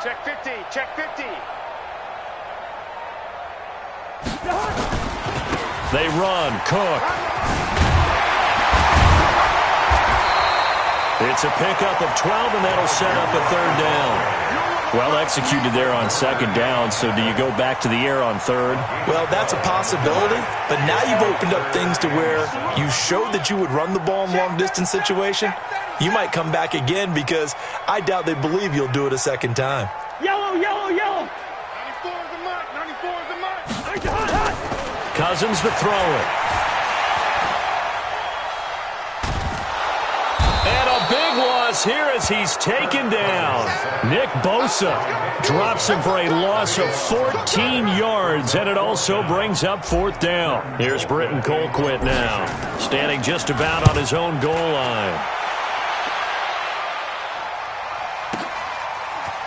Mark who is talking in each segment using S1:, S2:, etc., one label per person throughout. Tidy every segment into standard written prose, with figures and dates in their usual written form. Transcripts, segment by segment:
S1: Check 50. Check 50.
S2: They run. Cook. It's a pickup of 12, and that'll set up a third down. Well executed there on second down, so do you go back to the air on third?
S3: Well, that's a possibility, but now you've opened up things to where you showed that you would run the ball in long-distance situation. You might come back again because I doubt they believe you'll do it a second time.
S1: Yellow, yellow, yellow. 94 is the mark. 94 is the mark.
S2: Cousins to throw it. And a big loss here as he's taken down. Nick Bosa drops him for a loss of 14 yards, and it also brings up fourth down. Here's Britton Colquitt now, standing just about on his own goal line.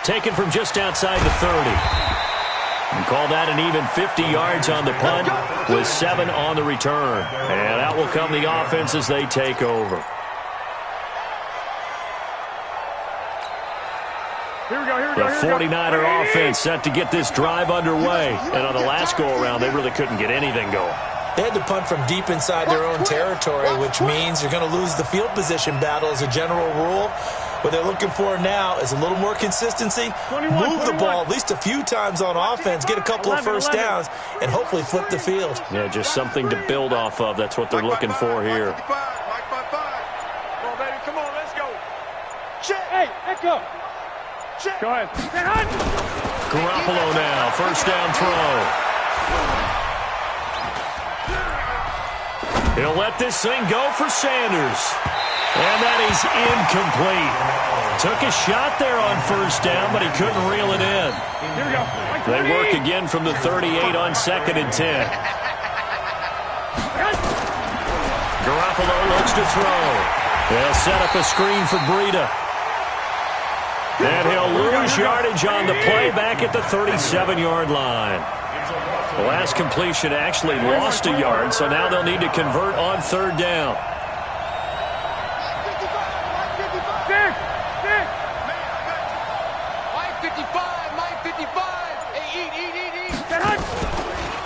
S2: Taken from just outside the 30. And call that an even 50 yards on the punt with 7 on the return. And out will come the offense as they take over.
S1: Here we go, here we
S2: The
S1: go, here we go.
S2: 49er offense set to get this drive underway. And on the last go-around, they really couldn't get anything going.
S3: They had to punt from deep inside their own territory, which means you're going to lose the field position battle as a general rule. What they're looking for now is a little more consistency, move the ball at least a few times on offense, get a couple of first downs, and hopefully flip the field.
S2: Yeah, just something to build off of. That's what they're looking for here.
S1: Come on, baby, come on, let's go. Check. Hey, let's go. Check. Go ahead.
S2: Garoppolo now, first down throw. He'll let this thing go for Sanders. And that is incomplete. Took a shot there on first down, but he couldn't reel it in.
S1: Here we go.
S2: They work again from the 38 on 2nd and 10. Garoppolo looks to throw. They'll set up a screen for Breida. And he'll lose yardage on the play back at the 37-yard line. The last completion actually lost a yard, so now they'll need to convert on third down.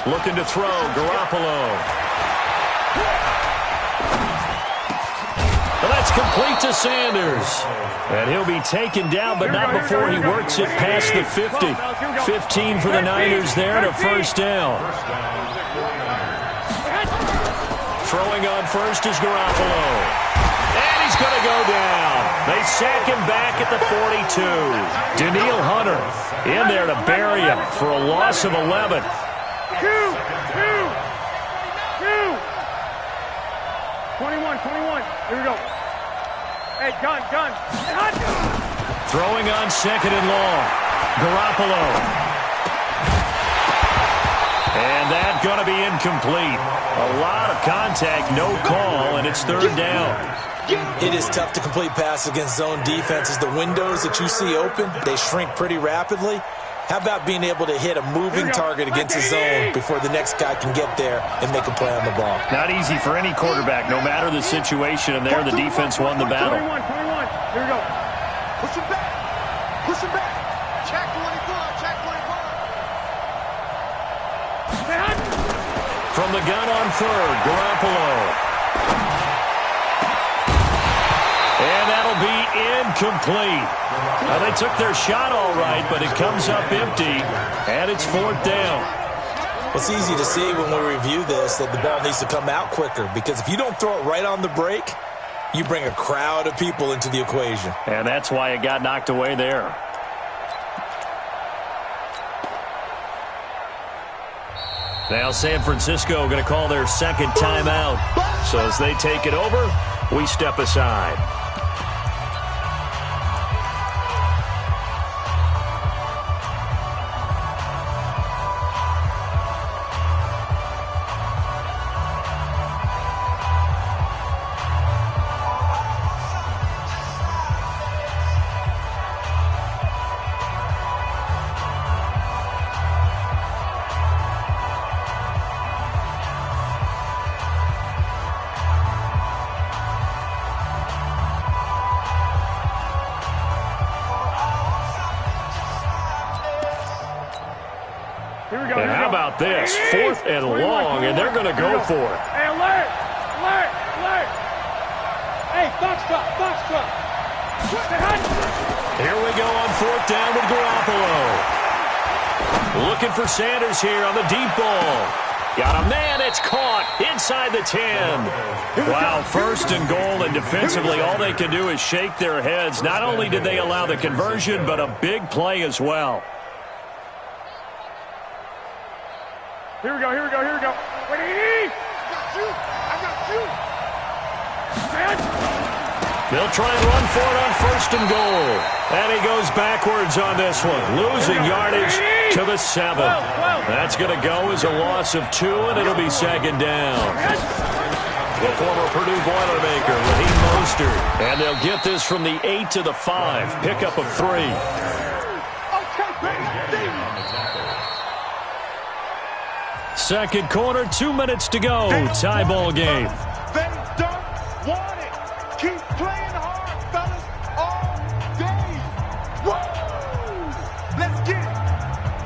S2: Looking to throw, Garoppolo. Well, that's complete to Sanders. And he'll be taken down, but not before he works it past the 50. 15 for the Niners there and a first down. Throwing on first is Garoppolo. And he's going to go down. They sack him back at the 42. Danielle Hunter in there to bury him for a loss of 11.
S1: 21. Here we go. Hey, gun.
S2: Throwing on second and long. Garoppolo. And that's going to be incomplete. A lot of contact, no call, and it's third down.
S3: It is tough to complete passes against zone defenses. The windows that you see open, they shrink pretty rapidly. How about being able to hit a moving target against a zone before the next guy can get there and make a play on the ball?
S2: Not easy for any quarterback, no matter the situation, and there the defense won the battle.
S1: 21. Here we go. Push him back. Check 24.
S2: From the gun on third, Garoppolo. And that'll be incomplete. Now, they took their shot all right, but it comes up empty, and it's fourth down.
S3: It's easy to see when we review this that the ball needs to come out quicker, because if you don't throw it right on the break, you bring a crowd of people into the equation.
S2: And that's why it got knocked away there. Now San Francisco going to call their second timeout. So as they take it over, we step aside. And how about this? 4th and long, and they're going to go for it.
S1: Hey, alert! Alert! Alert! Hey, box truck!
S2: Here we go on 4th down with Garoppolo. Looking for Sanders here on the deep ball. Got a man, it's caught inside the 10. Wow, 1st and goal, and defensively all they can do is shake their heads. Not only did they allow the conversion, but a big play as well.
S1: Here we go. Ready? I got you.
S2: They'll try and run for it on 1st and goal. And he goes backwards on this one, losing yardage to the 7. That's going to go as a loss of 2, and it'll be 2nd down. The former Purdue Boilermaker, Raheem Mostert. And they'll get this from the 8 to the 5. Pickup of 3. Second quarter, 2 minutes to go. Tie ball game.
S1: They don't want it. Keep playing hard, fellas, all day. Whoa! Let's get it.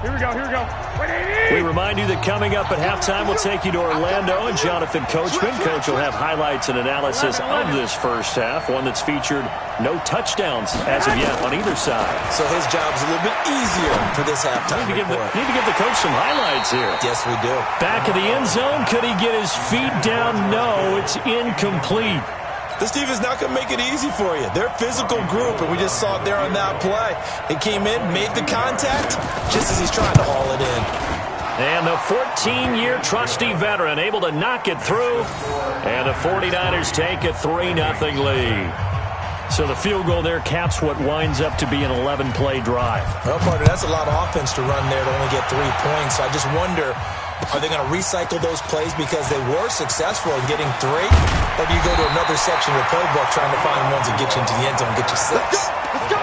S1: Here we go.
S2: We remind you that coming up at halftime, we'll take you to Orlando and Jonathan Coachman. Coach will have highlights and analysis of this first half, one that's featured no touchdowns as of yet on either side.
S3: So his job's a little bit easier for this halftime.
S2: Need to give the coach some highlights here.
S3: Yes, we do.
S2: Back of the end zone. Could he get his feet down? No, it's incomplete.
S3: This defense is not going to make it easy for you. They're a physical group, and we just saw it there on that play. He came in, made the contact, just as he's trying to haul it in.
S2: And the 14-year trusty veteran able to knock it through. And the 49ers take a 3-0 lead. So the field goal there caps what winds up to be an 11-play drive.
S3: Well, partner, that's a lot of offense to run there to only get 3 points. So I just wonder, are they going to recycle those plays because they were successful in getting 3? Or do you go to another section of the playbook trying to find ones that get you into the end zone and get you 6?
S1: Let's go.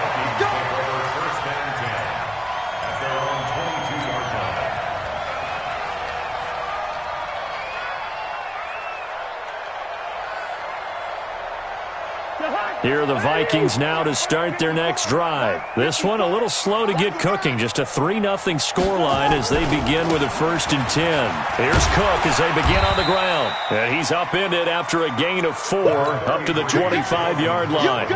S2: Here are the Vikings now to start their next drive. This one a little slow to get cooking. Just a 3-0 scoreline as they begin with a 1st and 10. Here's Cook as they begin on the ground. And he's upended after a gain of 4 up to the 25-yard line.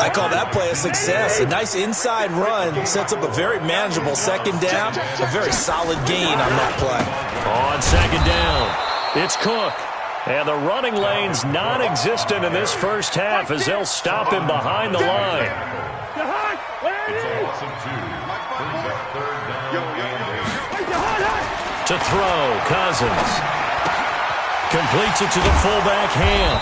S3: I call that play a success. A nice inside run sets up a very manageable 2nd down. A very solid gain on that play.
S2: On 2nd down, it's Cook. And the running lane's non-existent in this first half as they'll stop him behind the line. To throw, Cousins. Completes it to the fullback, Ham.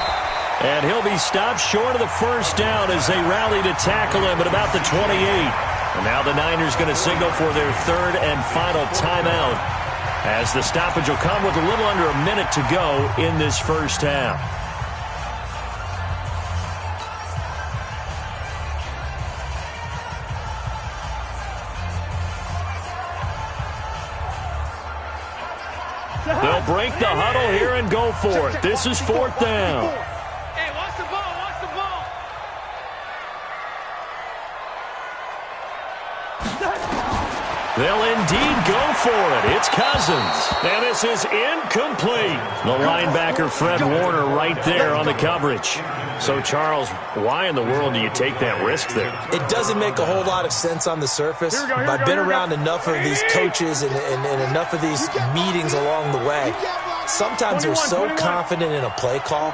S2: And he'll be stopped short of the 1st down as they rally to tackle him at about the 28. And now the Niners going to signal for their 3rd and final timeout, as the stoppage will come with a little under a minute to go in this first half. They'll break the huddle here and go for it. This is 4th down.
S1: Hey, watch the ball, watch the ball.
S2: They'll indeed go for it. It's Cousins. And this is incomplete. The linebacker, Fred Warner, right there on the coverage. So, Charles, why in the world do you take that risk there?
S3: It doesn't make a whole lot of sense on the surface. I've been around enough of these coaches and enough of these meetings along the way. Sometimes they're so confident in a play call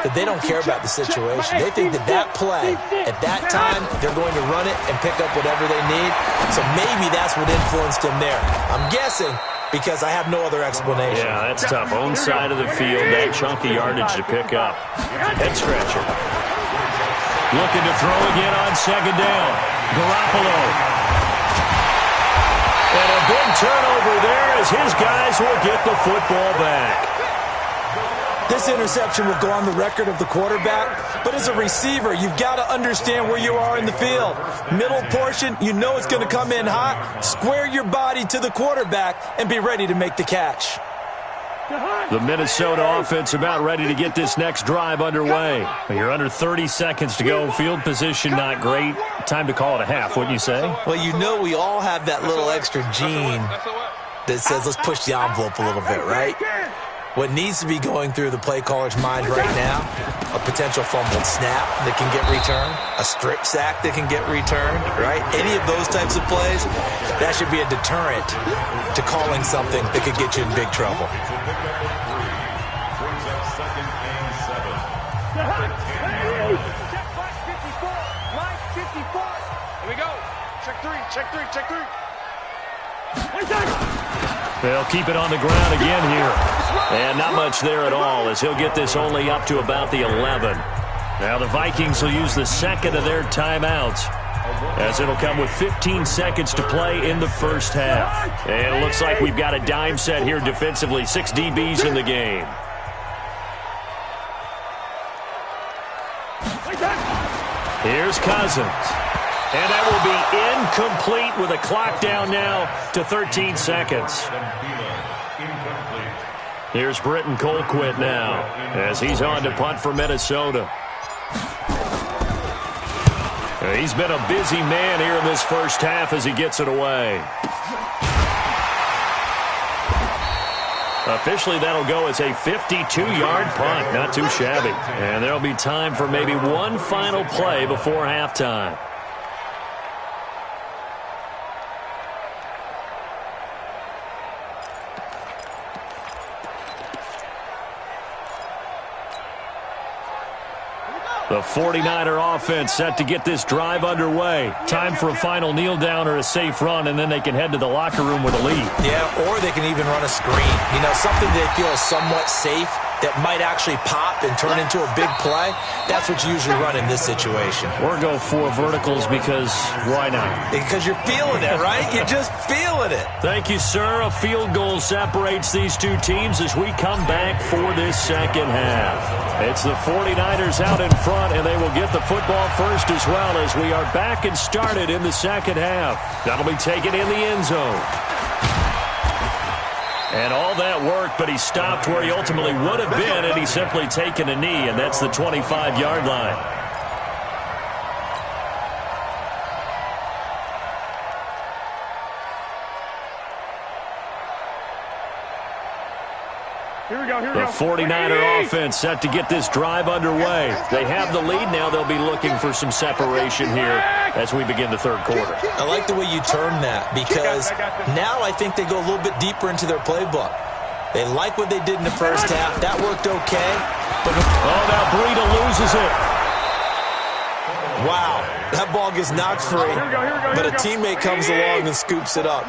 S3: that they don't care about the situation. They think that play, at that time, they're going to run it and pick up whatever they need. So maybe that's what influenced him there. I'm guessing because I have no other explanation.
S2: Yeah, that's tough. Own side of the field, that chunky yardage to pick up. Head scratcher. Looking to throw again on 2nd down. Garoppolo. And a big turnover there as his guys will get the football back.
S3: This interception will go on the record of the quarterback, but as a receiver, you've got to understand where you are in the field. Middle portion, you know it's going to come in hot. Square your body to the quarterback and be ready to make the catch.
S2: The Minnesota offense about ready to get this next drive underway. You're under 30 seconds to go. Field position not great. Time to call it a half, wouldn't you say?
S3: Well, you know we all have that little extra gene that says let's push the envelope a little bit, right? What needs to be going through the play caller's mind right now, a potential fumbled snap that can get returned, a strip sack that can get returned, right? Any of those types of plays, that should be a deterrent to calling something that could get you in big trouble.
S1: Here we go. Check three, check three, check three.
S2: They'll keep it on the ground again here. And not much there at all, as he'll get this only up to about the 11. Now the Vikings will use the second of their timeouts, as it'll come with 15 seconds to play in the first half. And it looks like we've got a dime set here defensively. 6 DBs in the game. Here's Cousins. And that will be incomplete with a clock down now to 13 seconds. Here's Britton Colquitt now as he's on to punt for Minnesota. He's been a busy man here in this first half as he gets it away. Officially, that'll go as a 52-yard punt. Not too shabby. And there'll be time for maybe one final play before halftime. The 49er offense set to get this drive underway. Time for a final kneel down or a safe run, and then they can head to the locker room with a lead.
S3: Yeah, or they can even run a screen. You know, something they feel is somewhat safe that might actually pop and turn into a big play. That's what you usually run in this situation.
S2: Or go 4 verticals because why not?
S3: Because you're feeling it, right? You're just feeling it.
S2: Thank you, sir. A field goal separates these two teams as we come back for this second half. It's the 49ers out in front, and they will get the football first as well as we are back and started in the second half. That'll be taken in the end zone. And all that worked, but he stopped where he ultimately would have been, and he's simply taken a knee, and that's the 25-yard line. The 49er offense set to get this drive underway. They have the lead now. They'll be looking for some separation here as we begin the third quarter.
S3: I like the way you turn that because now I think they go a little bit deeper into their playbook. They like what they did in the first half. That worked okay. But
S2: now Breida loses it.
S3: Wow. That ball gets knocked free, but a teammate comes along and scoops it up.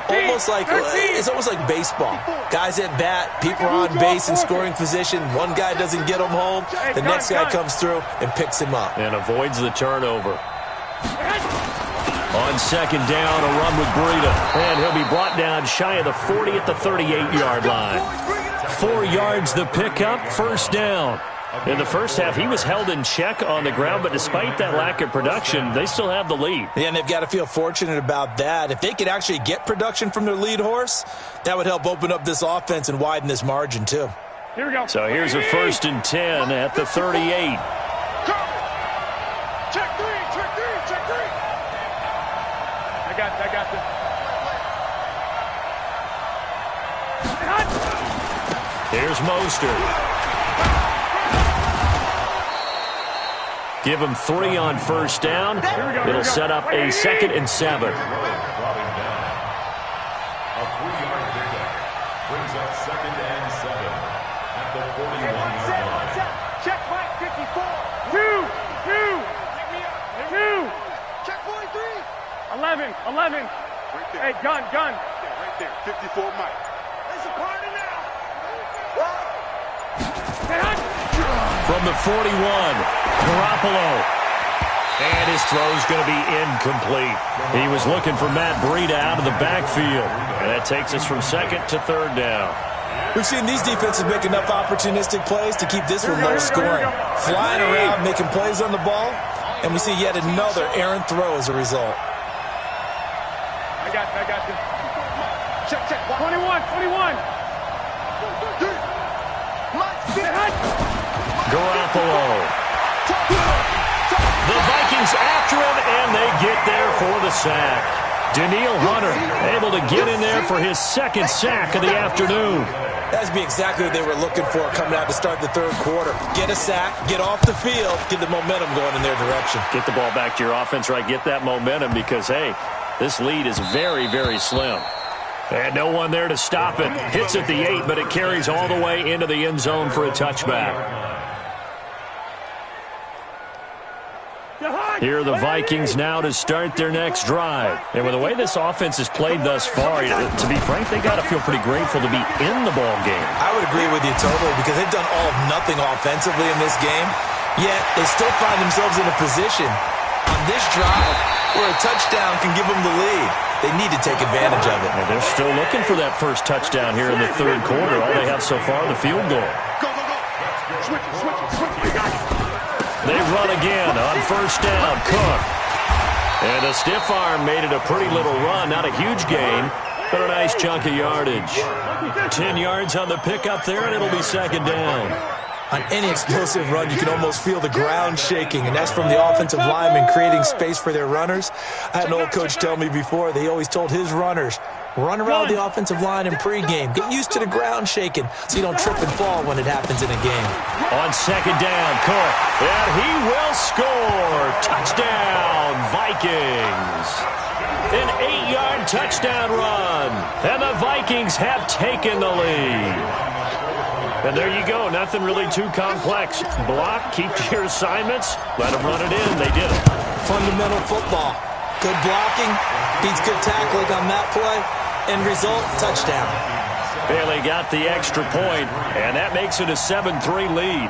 S3: It's almost like baseball. Guys at bat, people are on base in scoring position. One guy doesn't get him home. The next guy comes through and picks him up.
S2: And avoids the turnover. On second down, a run with Breida. And he'll be brought down shy of the 40 at the 38-yard line. 4 yards the pickup, first down. In the first half, he was held in check on the ground, but despite that lack of production, they still have the lead.
S3: Yeah, and they've got to feel fortunate about that. If they could actually get production from their lead horse, that would help open up this offense and widen this margin, too.
S1: Here we go.
S2: So here's a 1st and 10 at the 38.
S1: Check three, check three, check three. I got this.
S2: Here's Mostert. Give him 3 on first down. It'll set up a 2nd and 7.
S4: A 3-yard pickup brings up 2nd and 7 at the 41-yard line.
S1: Check point 54. 2. Check point 3. 11. Right there. Hey, gun. Right there. 54 Mike. There's a party now.
S2: From the 41, Garoppolo. And his throw's going to be incomplete. He was looking for Matt Breida out of the backfield. And that takes us from 2nd to 3rd down.
S3: We've seen these defenses make enough opportunistic plays to keep this one low scoring. Flying around, making plays on the ball, and we see yet another errant throw as a result.
S1: I got this. Check. 21.
S2: Garoppolo. The Vikings after him, and they get there for the sack. Danielle Hunter able to get in there for his second sack of the afternoon.
S3: That's exactly what they were looking for coming out to start the third quarter. Get a sack, get off the field, get the momentum going in their direction.
S2: Get the ball back to your offense, right? Get that momentum because, hey, this lead is very, very slim. And no one there to stop it. Hits at the 8, but it carries all the way into the end zone for a touchback. Here are the Vikings now to start their next drive. And with the way this offense has played thus far, to be frank, they got to feel pretty grateful to be in the ball game.
S3: I would agree with you totally because they've done all of nothing offensively in this game, yet they still find themselves in a position on this drive where a touchdown can give them the lead. They need to take advantage of it.
S2: And they're still looking for that first touchdown here in the third quarter. All they have so far, the field goal.
S1: Go. Switch it.
S2: They run again on first down. Cook. And a stiff arm made it a pretty little run. Not a huge gain, but a nice chunk of yardage. 10 yards on the pickup there, and it'll be second down.
S3: On any explosive run, you can almost feel the ground shaking, and that's from the offensive linemen creating space for their runners. I had an old coach tell me before, they always told his runners, run around the offensive line in pregame. Get used to the ground shaking so you don't trip and fall when it happens in a game.
S2: On second down, Cook. And he will score. Touchdown, Vikings. An 8-yard touchdown run. And the Vikings have taken the lead. And there you go. Nothing really too complex. Block, keep to your assignments, let them run it in. They did it.
S3: Fundamental football. Good blocking, beats good tackling on that play. End result, touchdown.
S2: Bailey got the extra point, and that makes it a 7-3 lead.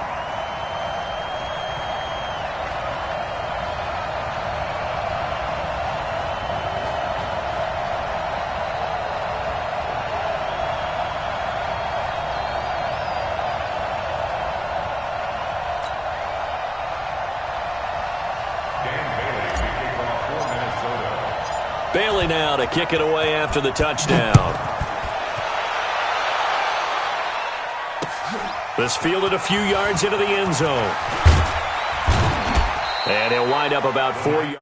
S2: Bailey now to kick it away after the touchdown. This fielded a few yards into the end zone. And he'll wind up about 4 yards.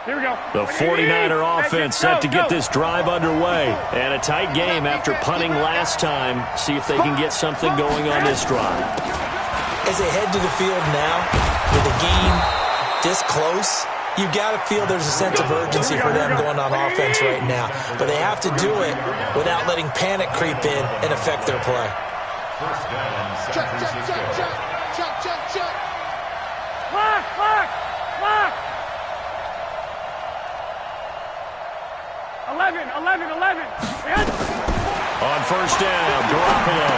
S1: Here we go.
S2: The 49er offense set to get this drive underway. And a tight game after punting last time. See if they can get something going on this drive.
S3: As they head to the field now, with the game this close, you've got to feel there's a sense of urgency for them going on offense right now. But they have to do it without letting panic creep in and affect their play.
S4: First down,
S1: Check. Lock. 11.
S2: On first down, Garoppolo.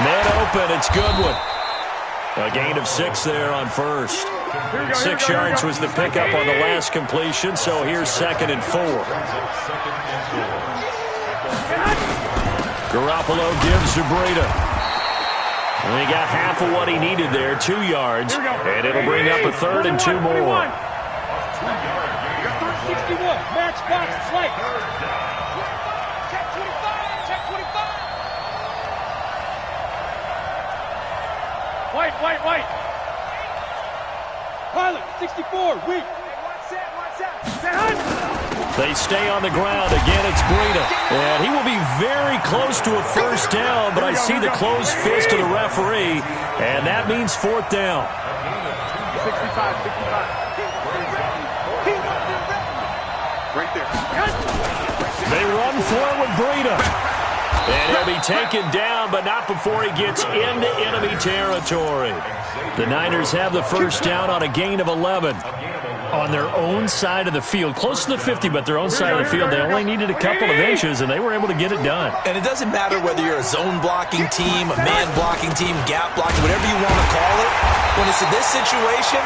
S2: Man open, it's Goodwin. A gain of 6 there on first. 6 yards was the pickup on the last completion, so here's 2nd and 4. Garoppolo gives to Breida. And he got half of what he needed there, 2 yards, and it'll bring up a 3rd and 2 more.
S1: 61. Match box. Swipe. Check 25. White. Pilot, 64. Weak.
S2: They stay on the ground. Again, it's Breida. And he will be very close to a first down, but I see the closed fist of the referee, and that means 4th down.
S1: 65. Right there.
S2: They run for it with Breida. And he'll be taken down, but not before he gets into enemy territory. The Niners have the first down on a gain of 11. On their own side of the field. Close to the 50, but their own side of the field. They only needed a couple of inches, and they were able to get it done.
S3: And it doesn't matter whether you're a zone blocking team, a man blocking team, gap blocking, whatever you want to call it. When it's in this situation,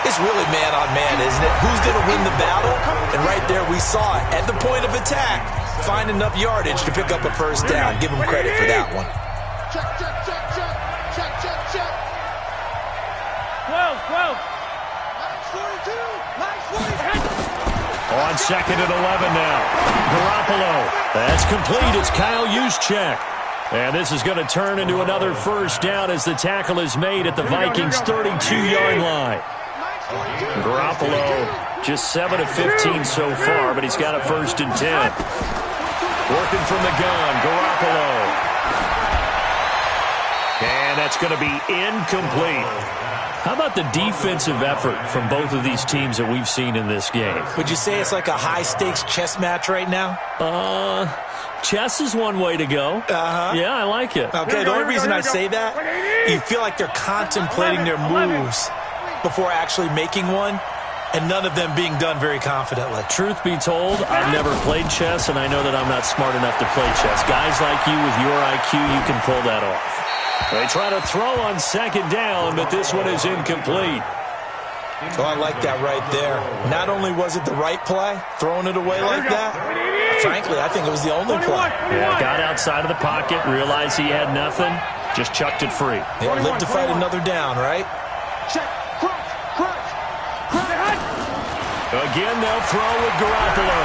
S3: It's really man-on-man, isn't it? Who's going to win the battle? And right there we saw it. At the point of attack, find enough yardage to pick up a first down. Give him credit for that one.
S1: Check, check, check, check. Check, check, check. 12, 12. Nice 42. Nice 42.
S2: On 2nd and 11 now. Garoppolo. That's complete. It's Kyle Juszczyk. And this is going to turn into another first down as the tackle is made at the Vikings' 32-yard line. Garoppolo just 7 of 15 so far, but he's got a 1st and 10. Working from the gun, Garoppolo. And that's going to be incomplete. How about the defensive effort from both of these teams that we've seen in this game?
S3: Would you say it's like a high-stakes chess match right now?
S2: Chess is one way to go. Yeah, I like it.
S3: Okay, the only reason I say that, you feel like they're contemplating their moves before actually making one, and none of them being done very confidently.
S2: Truth be told, I've never played chess, and I know that I'm not smart enough to play chess. Guys like you with your IQ, you can pull that off. They try to throw on 2nd down, but this one is incomplete.
S3: Oh, I like that right there. Not only was it the right play, throwing it away like that, frankly, I think it was the only play.
S2: Yeah, got outside of the pocket, realized he had nothing, just chucked it free.
S3: Yeah, live to fight another down, right?
S1: Check. Crunch. Crunch. Crunch.
S2: Again, they'll throw with Garoppolo.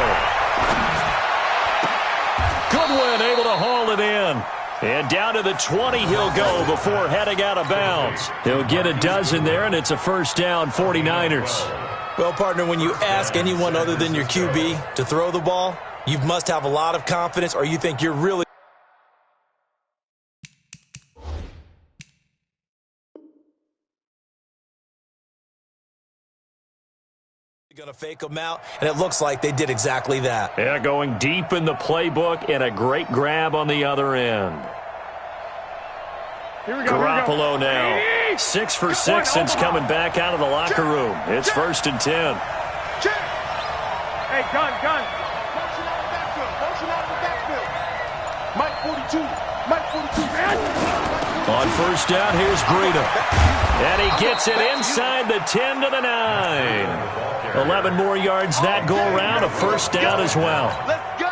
S2: Goodwin able to haul it in. And down to the 20 he'll go before heading out of bounds. He'll get a dozen there, and it's a first down, 49ers.
S3: Well, partner, when you ask anyone other than your QB to throw the ball, you must have a lot of confidence, or you think you're really going to fake them out, and it looks like they did exactly that.
S2: Yeah, going deep in the playbook and a great grab on the other end.
S1: Here we go.
S2: Garoppolo now. 6 for 6 since coming back out of the locker room. It's 1st and 10.
S1: Check. Hey, gun. Motion out of the backfield. Motion out of the backfield. Mike 42. Mike 42.
S2: On 1st down, here's Breida. And he gets it inside the 10 to the 9. 11 more yards that go around, a first down as well.
S1: Let's go.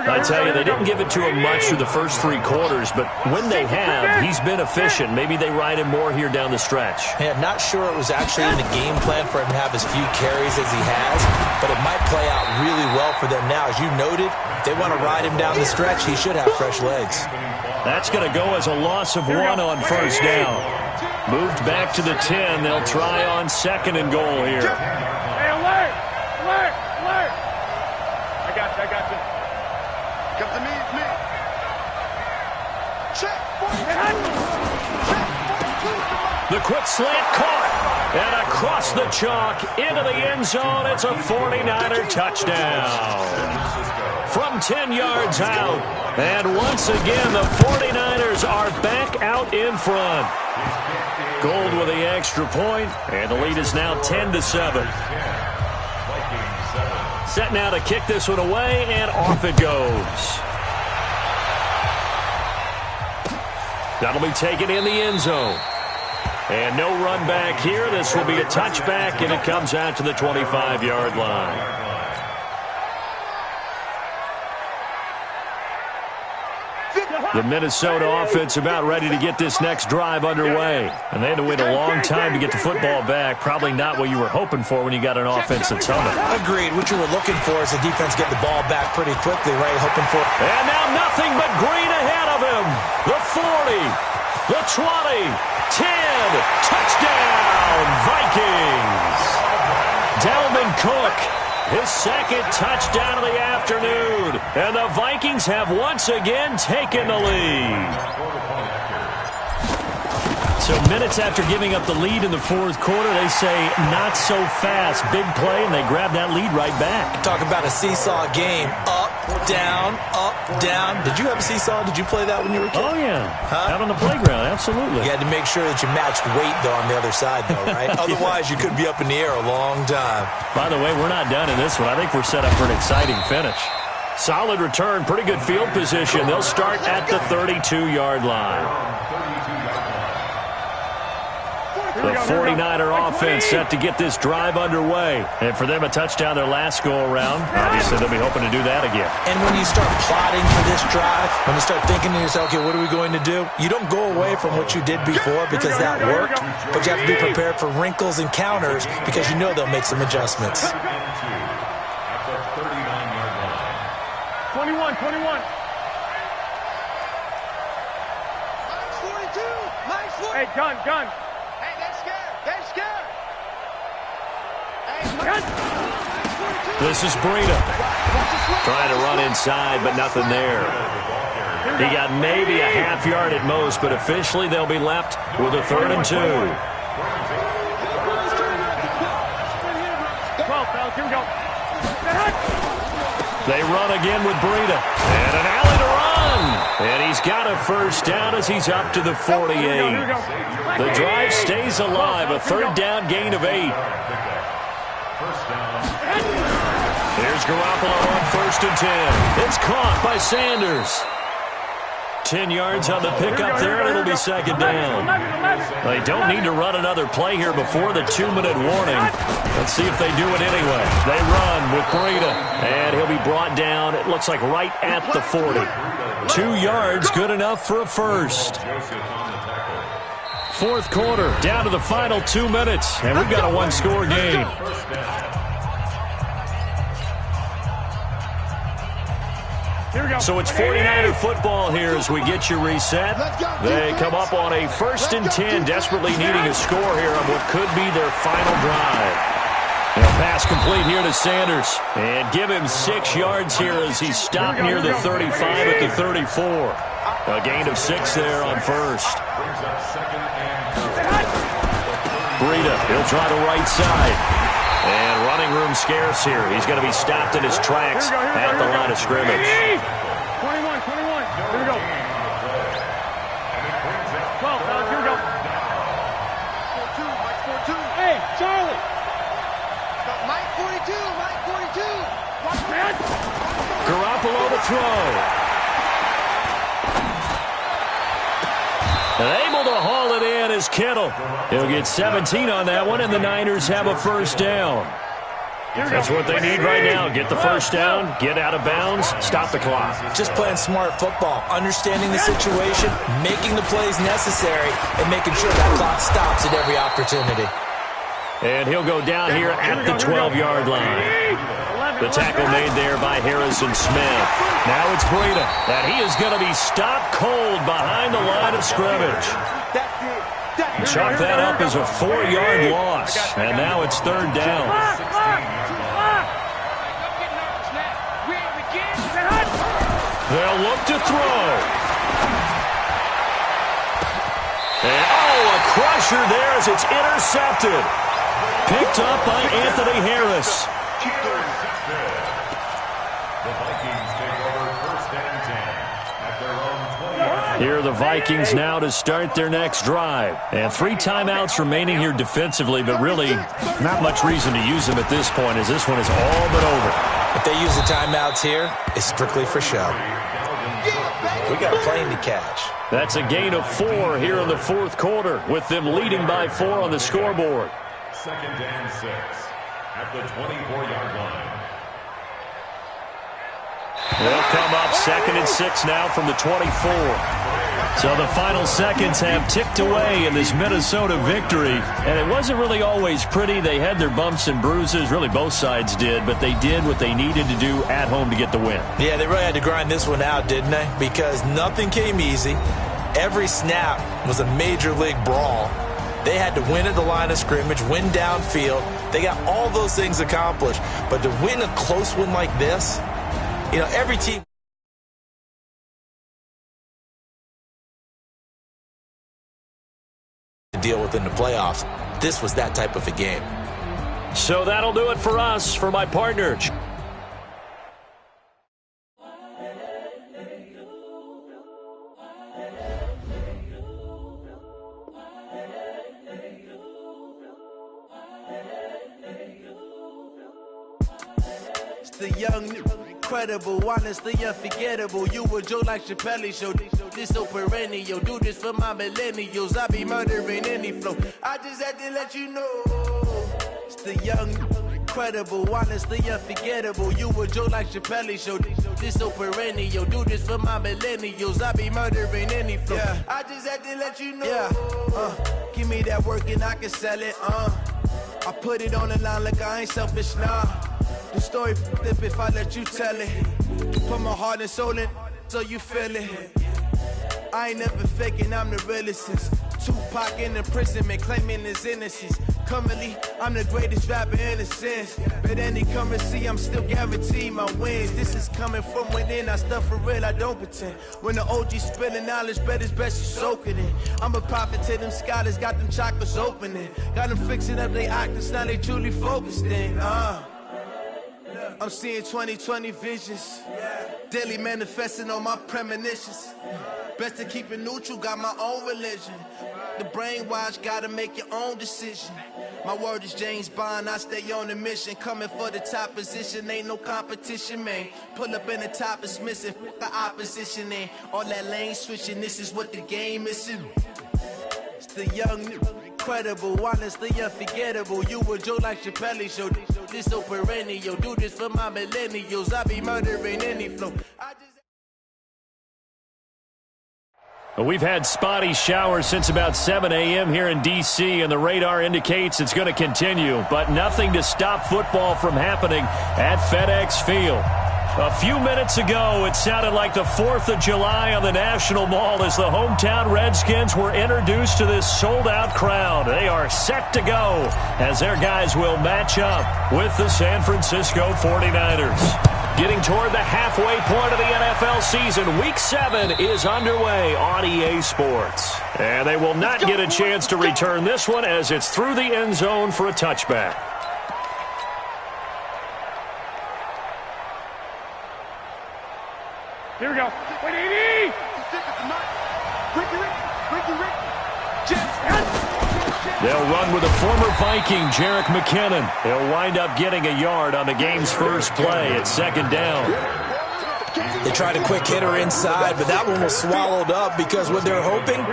S2: I tell you, they didn't give it to him much through the first 3 quarters, but when they have, he's been efficient. Maybe they ride him more here down the stretch.
S3: Yeah, not sure it was actually in the game plan for him to have as few carries as he has, but it might play out really well for them now. As you noted, if they want to ride him down the stretch, he should have fresh legs.
S2: That's going to go as a loss of 1 on 1st down. Moved back to the 10. They'll try on 2nd and goal here.
S1: Hey, alert! I got you. Come to me, it's me. Check.
S2: The quick slant caught. And across the chalk into the end zone. It's a 49er touchdown. From 10 yards out. And once again, the 49ers are back out in front. Gold with the extra point, and the lead is now 10-7. Set now to kick this one away, and off it goes. That'll be taken in the end zone. And no run back here. This will be a touchback, and it comes out to the 25-yard line. The Minnesota offense about ready to get this next drive underway. And they had to wait a long time to get the football back. Probably not what you were hoping for when you got an offense that's humming.
S3: Agreed. What you were looking for is the defense get the ball back pretty quickly, right? Hoping for.
S2: And now nothing but green ahead of him. The 40, the 20, 10. Touchdown, Vikings. Dalvin Cook. His 2nd touchdown of the afternoon. And the Vikings have once again taken the lead. So minutes after giving up the lead in the 4th quarter, they say not so fast. Big play, and they grab that lead right back.
S3: Talk about a seesaw game. Up, down, up, down. Did you have a seesaw? Did you play that when you were a kid?
S2: Oh, yeah. Out on the playground, absolutely.
S3: You had to make sure that you matched weight, though, on the other side, though, right? Otherwise, you could be up in the air a long time.
S2: By the way, we're not done in this one. I think we're set up for an exciting finish. Solid return, pretty good field position. They'll start at the 32-yard line. The 49er offense set to get this drive underway. And for them, a touchdown their last go-around. Obviously, they'll be hoping to do that again.
S3: And when you start plotting for this drive, when you start thinking to yourself, okay, what are we going to do? You don't go away from what you did before because that worked, but you have to be prepared for wrinkles and counters because you know they'll make some adjustments.
S1: 21.
S5: 42.
S1: Hey, gun.
S5: Hey, they're scared. Hey,
S2: This is Breida. Trying to run inside, but nothing there. He got maybe a half yard at most, but officially they'll be left with a 3rd and 2.
S1: 12, fellas, here we go.
S2: They run again with Breida. And an alley to run. And he's got a first down as he's up to the 48. The drive stays alive. A 3rd down gain of 8. Here's Garoppolo on 1st and 10. It's caught by Sanders. 10 yards on the pickup there, and it'll be 2nd down. They don't need to run another play here before the 2-minute warning. Let's see if they do it anyway. They run with Breida, and he'll be brought down, it looks like right at the 40. 2 yards, good enough for a first. 4th quarter, down to the final 2 minutes, and we've got a 1-score game. So it's 49er football here as we get you reset. They come up on a 1st and 10, desperately needing a score here on what could be their final drive. A pass complete here to Sanders. And give him 6 yards here as he's stopped near the 35 at the 34. A gain of 6 there on 1st. Breida, he'll try the right side. And running room scarce here. He's going to be stopped in his tracks at the line of scrimmage.
S1: 21. Here we go. 12, fellas, here we go.
S5: 42.
S1: Hey, Charlie.
S5: Mike 42. Watch that.
S2: Garoppolo to throw. And able to haul it in is Kittle. He'll get 17 on that one, and the Niners have a 1st down. That's what they need right now. Get the 1st down, get out of bounds, stop the clock.
S3: Just playing smart football, understanding the situation, making the plays necessary, and making sure that clock stops at every opportunity.
S2: And he'll go down here at the 12-yard line. The tackle made there by Harrison Smith. Now it's Breida, and he is going to be stopped cold behind the line of scrimmage. Chalk that up as a 4-yard loss, and now it's 3rd down. They'll look to throw. And, a crusher there as it's intercepted. Picked up by Anthony Harris. Here are the Vikings now to start their next drive. And 3 timeouts remaining here defensively, but really not much reason to use them at this point as this one is all but over.
S3: If they use the timeouts here, it's strictly for show. We got a plane to catch.
S2: That's a gain of 4 here in the 4th quarter with them leading by 4 on the scoreboard.
S4: 2nd and 6 at the 24-yard line.
S2: They'll come up 2nd and 6 now from the 24. So the final seconds have ticked away in this Minnesota victory. And it wasn't really always pretty. They had their bumps and bruises. Really, both sides did. But they did what they needed to do at home to get the win.
S3: Yeah, they really had to grind this one out, didn't they? Because nothing came easy. Every snap was a major league brawl. They had to win at the line of scrimmage, win downfield. They got all those things accomplished. But to win a close one like this, you know, every team to deal with in the playoffs. This was that type of a game.
S2: So that'll do it for us. For my partner,
S6: the young incredible, honestly unforgettable. You a joke like Chappelle show. This so perennial. Do this for my millennials. I be murdering any flow. I just had to let you know. It's the young, incredible, honestly unforgettable. You a joke like Chappelle show. This so perennial. Do this for my millennials. I be murdering any flow. Yeah. I just had to let you know. Yeah. Give me that work and I can sell it. I put it on the line like I ain't selfish, nah. The story flip if I let you tell it. Put my heart and soul in so you feel it. I ain't never faking, I'm the realest since Tupac in imprisonment, claiming his innocence. Currently, I'm the greatest rapper in a sense. But any currency, I'm still guaranteed my wins. This is coming from within, I stuff for real, I don't pretend. When the OG spilling knowledge, bet it's best you soak it in. I'm a prophet to them scholars, got them chakras opening. Got them fixing up they actors, now they truly focused in. I'm seeing 2020 visions. Daily manifesting on my premonitions. Best to keep it neutral, got my own religion. The brainwash, gotta make your own decision. My word is James Bond, I stay on the mission. Coming for the top position, ain't no competition, man. Pull up in the top is missing, the opposition ain't. All that lane switching, this is what the game is. It's the young, incredible, honestly unforgettable. You a joke like Chappelle show. This so perennial. Do this for my millennials. I be murdering any flow.
S2: We've had spotty showers since about 7 a.m. here in D.C., and the radar indicates it's going to continue, but nothing to stop football from happening at FedEx Field. A few minutes ago, it sounded like the 4th of July on the National Mall as the hometown Redskins were introduced to this sold-out crowd. They are set to go as their guys will match up with the San Francisco 49ers. Getting toward the halfway point of the NFL season, Week 7 is underway on EA Sports. And they will not get a chance to return this one as it's through the end zone for a touchback.
S1: Here we go. Wait, Edie!
S2: They'll run with a former Viking, Jerick McKinnon. He'll wind up getting a yard on the game's first play at second down.
S3: They tried a quick hitter inside, but that one was swallowed up because what they're hoping,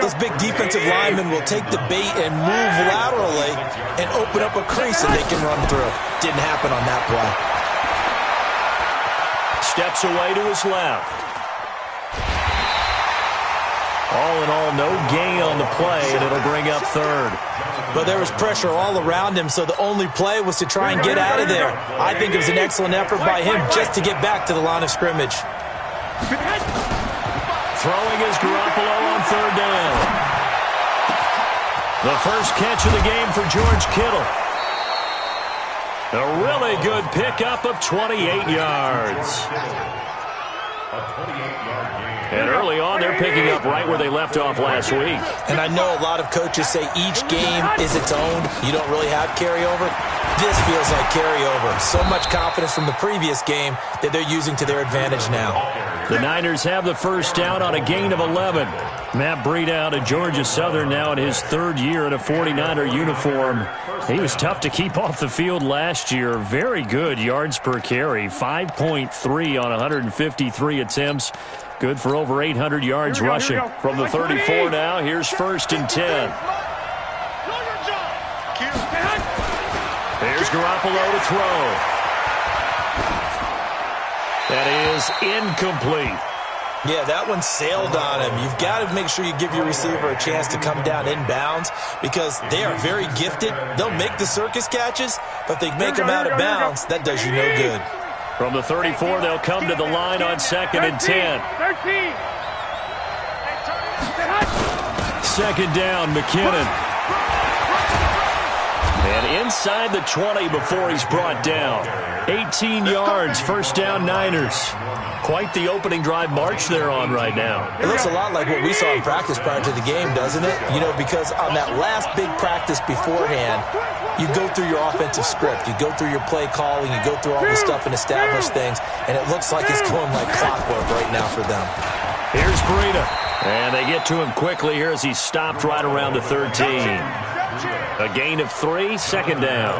S3: this big defensive lineman will take the bait and move laterally and open up a crease that they can run through. Didn't happen on that play.
S2: Steps away to his left. All in all, no gain on the play, and it'll bring up third.
S3: But there was pressure all around him, so the only play was to try and get out of there. I think it was an excellent effort by him just to get back to the line of scrimmage.
S2: Throwing is Garoppolo on third down. The first catch of the game for George Kittle. A really good pickup of 28 yards. And early on, they're picking up right where they left off last week.
S3: And I know a lot of coaches say each game is its own. You don't really have carryover. This feels like carryover. So much confidence from the previous game that they're using to their advantage now.
S2: The Niners have the first down on a gain of 11. Matt Breida out of Georgia Southern now in his third year in a 49er uniform. He was tough to keep off the field last year. Very good yards per carry, 5.3 on 153 attempts. Good for over 800 yards rushing. From the 34 now, here's 1st and 10. There's Garoppolo to throw. That is incomplete.
S3: Yeah, that one sailed on him. You've got to make sure you give your receiver a chance to come down inbounds because they are very gifted. They'll make the circus catches, but they make them out of bounds. That does you no good.
S2: From the 34, they'll come to the line on 2nd and 10.
S1: 13.
S2: Second down, McKinnon. And inside the 20 before he's brought down. 18 yards, first down Niners. Quite the opening drive march they're on right now.
S3: It looks a lot like what we saw in practice prior to the game, doesn't it? You know, because on that last big practice beforehand, you go through your offensive script. You go through your play calling. You go through all this stuff and establish things. And it looks like it's going like clockwork right now for them.
S2: Here's Breida. And they get to him quickly here as he's stopped right around the 13. A gain of 3, second down.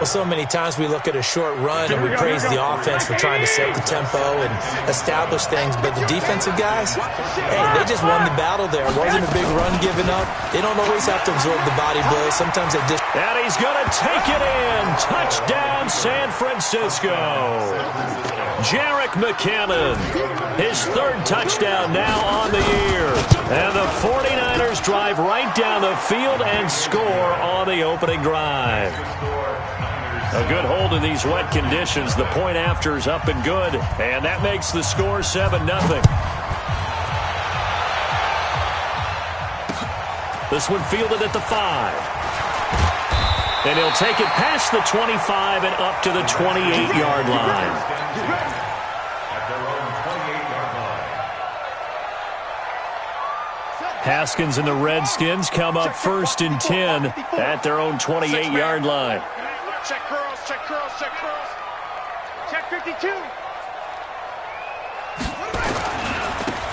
S3: Well, so many times we look at a short run and we praise the offense for trying to set the tempo and establish things, but the defensive guys, hey, they just won the battle there. It wasn't a big run given up. They don't always have to absorb the body blows. Sometimes they just...
S2: And he's going to take it in. Touchdown, San Francisco. Jarek McCannon, his third touchdown now on the year. And the 49ers drive right down the field and score on the opening drive. A good hold in these wet conditions. The point after is up and good. And that makes the score 7-0. This one fielded at the 5. And he'll take it past the 25 and up to the 28-yard line. Haskins and the Redskins come up 1st and 10 at their own 28-yard line.
S1: Check curls, check curls, check curls. Check 52.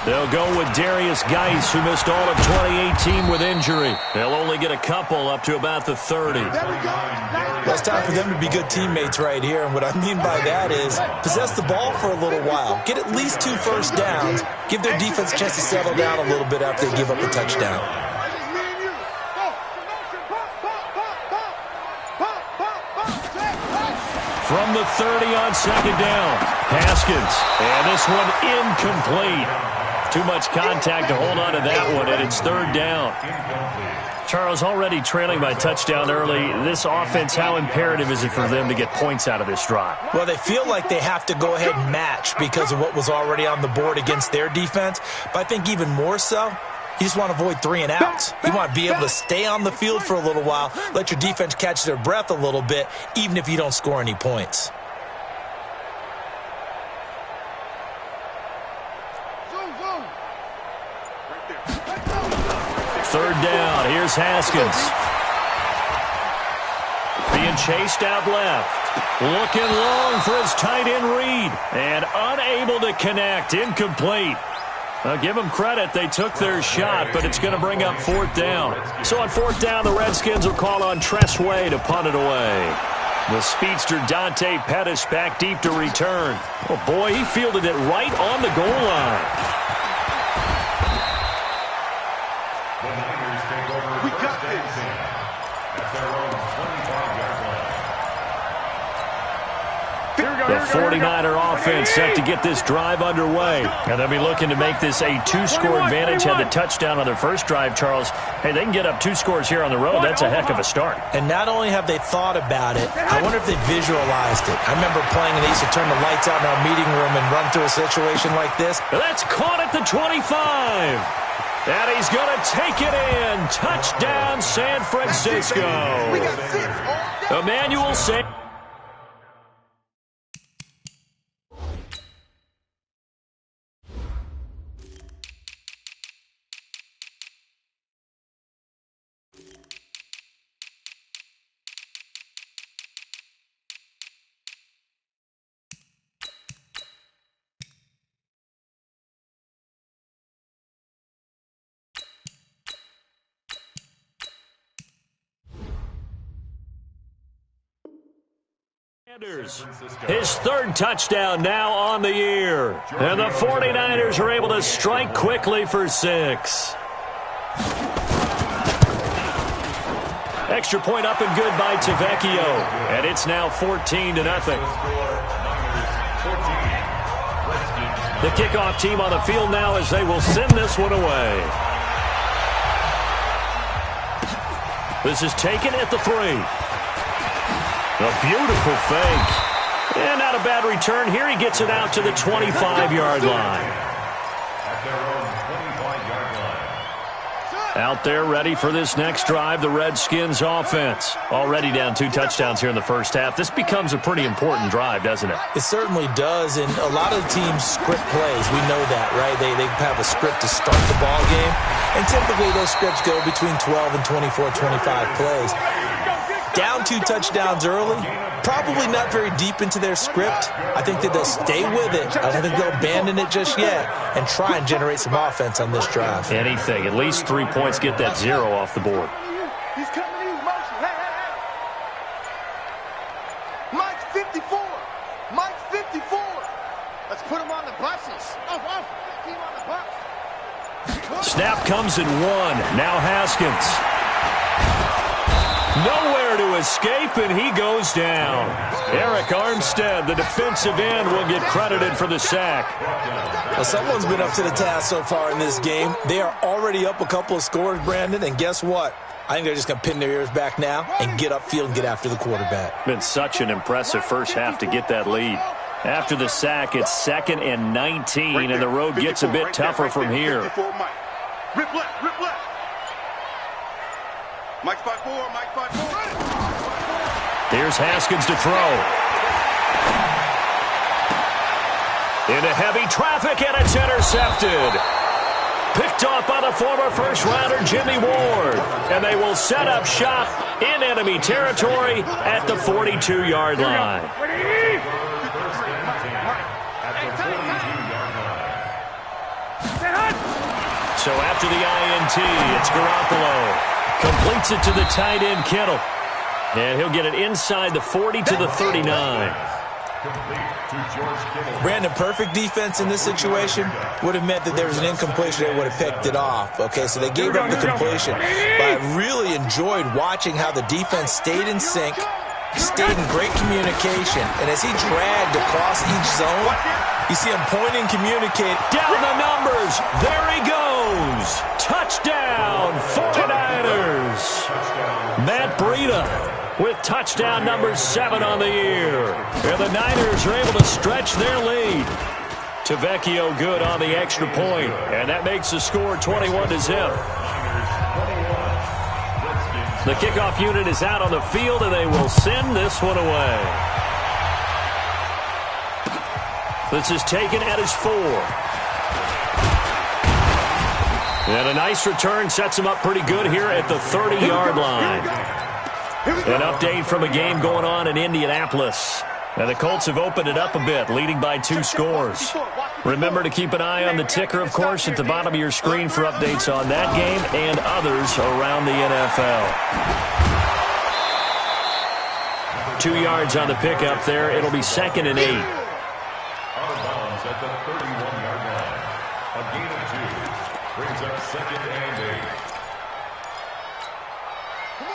S2: They'll go with Darius Geis, who missed all of 2018 with injury. They'll only get a couple up to about the 30.
S3: Well, it's time for them to be good teammates right here. And what I mean by that is possess the ball for a little while. Get at least 2 first downs. Give their defense a chance to settle down a little bit after they give up a touchdown.
S2: From the 30 on 2nd down, Haskins. And this one incomplete. Too much contact to hold on to that one, and it's 3rd down. Charles, already trailing by touchdown early. This offense, how imperative is it for them to get points out of this drive?
S3: Well, they feel like they have to go ahead and match because of what was already on the board against their defense. But I think even more so, you just want to avoid 3 and outs. You want to be able to stay on the field for a little while, let your defense catch their breath a little bit, even if you don't score any points.
S2: Third down. Here's Haskins. Being chased out left. Looking long for his tight end read. And unable to connect. Incomplete. I'll give them credit. They took their shot, but it's going to bring up 4th down. So on 4th down, the Redskins will call on Tress Way to punt it away. The speedster Dante Pettis back deep to return. Oh, boy, he fielded it right on the goal line.
S4: We got this. At their own 25-yard line.
S2: The 49er offense set to get this drive underway. And they'll be looking to make this a 2-score advantage. Had the touchdown on their first drive, Charles. Hey, they can get up 2 scores here on the road. That's a heck of a start.
S3: And not only have they thought about it, I wonder if they visualized it. I remember playing and they used to turn the lights out in our meeting room and run through a situation like this.
S2: That's caught at the 25. And he's going to take it in. Touchdown, San Francisco. Emmanuel Sanders. His 3rd touchdown now on the year. And the 49ers are able to strike quickly for 6. Extra point up and good by Tavecchio. And it's now 14-0. The kickoff team on the field now as they will send this one away. This is taken at the 3. A beautiful fake. And not a bad return. Here he gets it out to the 25-yard line. Out there ready for this next drive, the Redskins offense. Already down 2 touchdowns here in the first half. This becomes a pretty important drive, doesn't it?
S3: It certainly does, and a lot of the teams script plays. We know that, right? They have a script to start the ball game, and typically those scripts go between 12 and 24, 25 plays. Down 2 touchdowns early, probably not very deep into their script. I think that they'll stay with it. I don't think they'll abandon it just yet and try and generate some offense on this drive.
S2: Anything. At least 3 points, get that 0 off the board.
S1: He's coming in motion.
S2: comes at 1. Now Haskins. Nowhere to escape, and he goes down. Eric Armstead, the defensive end, will get credited for the sack.
S3: Well, someone's been up to the task so far in this game. They are already up a couple of scores, Brandon, and guess what? I think they're just going to pin their ears back now and get upfield and get after the quarterback.
S2: Been such an impressive first half to get that lead. After the sack, it's 2nd and 19, and the road gets a bit tougher from here.
S1: Rip left, rip left. Mike 5-4, Mike 5-4.
S2: Here's Haskins to throw. Into heavy traffic, and it's intercepted. Picked off by the former first-rounder Jimmy Ward. And they will set up shop in enemy territory at the 42-yard line. So after the INT, it's Garoppolo. Completes it to the tight end, Kittle. And he'll get it inside the 40 to the 39.
S3: Brandon, perfect defense in this situation would have meant that there was an incompletion. They would have picked it off. Okay, so they gave up the completion. But I really enjoyed watching how the defense stayed in sync, stayed in great communication. And as he dragged across each zone, you see him pointing, communicate.
S2: Down the numbers. There he goes. Touchdown, 49ers. Matt Breida with touchdown number 7 on the year. And the Niners are able to stretch their lead. Tavecchio good on the extra point. And that makes the score 21-0. The kickoff unit is out on the field, and they will send this one away. This is taken at his 4. And a nice return sets him up pretty good here at the 30-yard line. An update from a game going on in Indianapolis. And the Colts have opened it up a bit, leading by 2 scores. Remember to keep an eye on the ticker, of course, at the bottom of your screen for updates on that game and others around the NFL. 2 yards on the pickup there. It'll be 2nd and 8.
S4: Out of bounds at the 31-yard line. A gain of 2 brings up 2nd and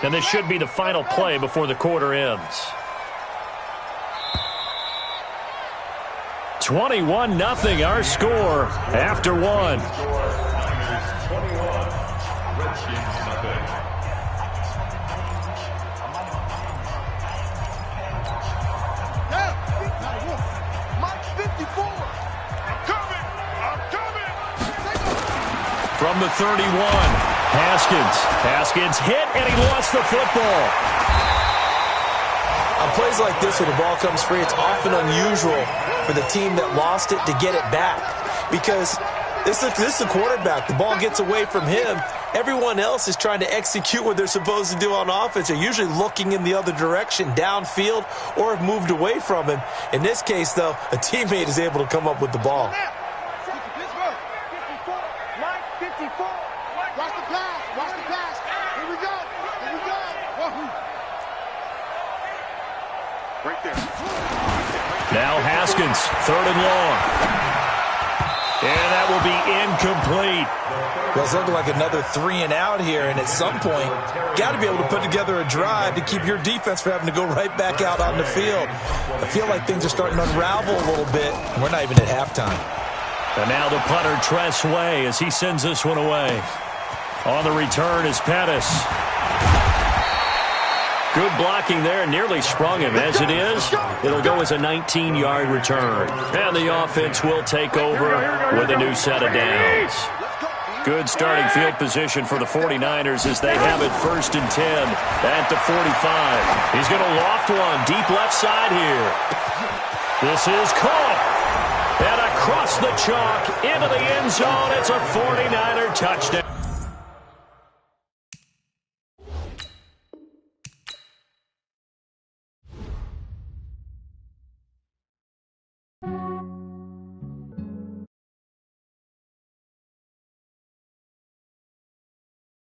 S4: 8.
S2: And this should be the final play before the quarter ends. 21-0 our score after 1.
S4: Niners 21, Redskins nothing.
S5: Mike 54. I'm coming.
S2: From the 31, Haskins hit, and he lost the football.
S3: On plays like this, when the ball comes free, it's often unusual for the team that lost it to get it back. Because this is the quarterback. The ball gets away from him. Everyone else is trying to execute what they're supposed to do on offense. They're usually looking in the other direction, downfield, or have moved away from him. In this case, though, a teammate is able to come up with the ball.
S2: Now Haskins, 3rd and long. And that will be incomplete.
S3: Well, it's looking like another 3 and out here, and at some point, got to be able to put together a drive to keep your defense from having to go right back out on the field. I feel like things are starting to unravel a little bit, and we're not even at halftime.
S2: And now the punter, Tress Way, as he sends this one away. On the return is Pettis. Good blocking there, nearly sprung him. As it is, it'll go as a 19-yard return. And the offense will take over with a new set of downs. Good starting field position for the 49ers as they have it 1st and 10 at the 45. He's going to loft one deep left side here. This is caught. And across the chalk into the end zone. It's a 49er touchdown.